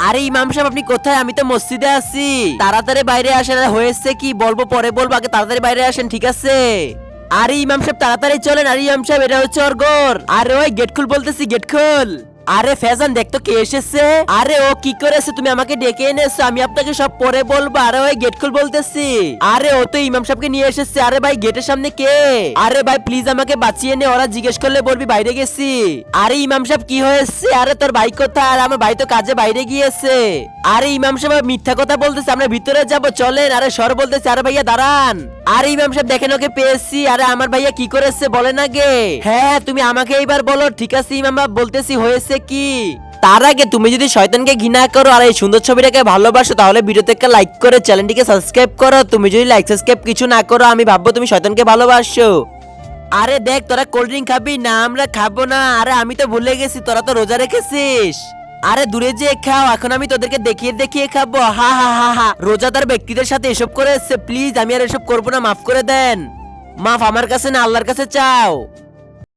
আরে ইমাম সাহেব আপনি কোথায়? আমি তো মসজিদে আছি, তাড়াতাড়ি বাইরে আসেন। আর হয়েছে কি বলবো পরে বলবো, আগে তাড়াতাড়ি বাইরে আসেন, ঠিক আছে? আরে ইমাম সাহেব তাড়াতাড়ি চলেন। আরে ইমাম সাহেব এটা হচ্ছে ওর ঘর। আরে ওই গেট খুল বলতেছি, গেট খুল। আরে ফেজান দেখতো কে এসেছে। আরে ও কি করেছে, তুমি আমাকে ডেকে এনেছো, আমি আপনাকে সব পরে বলবো। আরে ওই গেট খুল বলতেছি। আরে ও তো ইমাম সাহেবকে নিয়ে এসেছে। আরে ভাই গেটের সামনে কে? আরে ভাই প্লিজ আমাকে বাঁচিয়ে নে, ওরা জিজ্ঞেস করলে বলবি বাইরে গেছি। আরে ইমাম সাহেব কি হয়েছে? আরে তোর ভাই কোথায়? আর আমার ভাই তো কাজে বাইরে গিয়েছে। আরে ইমাম সাহেব মিথ্যা কথা বলতেছে, আমরা ভিতরে যাব চলেন। আরে সর বলতেছে। আরে ভাইয়া দাঁড়ান। আরে ইমাম সাহেব দেখেন ওকে পেয়েছি। আরে আমার ভাইয়া কি করেছে বলেন আগে। হ্যাঁ তুমি আমাকে এইবার বলো। ঠিক আছে ইমাম বাবা বলতেছি হয়েছে কি। তার আগে তুমি যদি শয়তানকে ঘৃণা করো আর এই সুন্দর ছবিটাকে ভালোবাসো তাহলে ভিডিওতে একটা লাইক করে চ্যানেলটিকে সাবস্ক্রাইব করো। তুমি যদি লাইক সাবস্ক্রাইব কিছু না করো আমি ভাববো তুমি শয়তানকে ভালোবাসো। আরে দেখ তোরা কোল্ড ড্রিঙ্ক খাবি না? আমরা খাবো না। আরে আমি তো ভুলে গেছি তোরা তো রোজা রেখেছিস। আরে দূরে যে খাও, এখন আমি তোদেরকে দেখিয়ে দেখিয়ে খাবো। হা হা হা হা। রোজাদার ব্যক্তিদের সাথে এসব করে এসছে, প্লিজ আমি আর এসব করবো না, মাফ করে দেন। মাফ আমার কাছে না আল্লাহর কাছে চাও।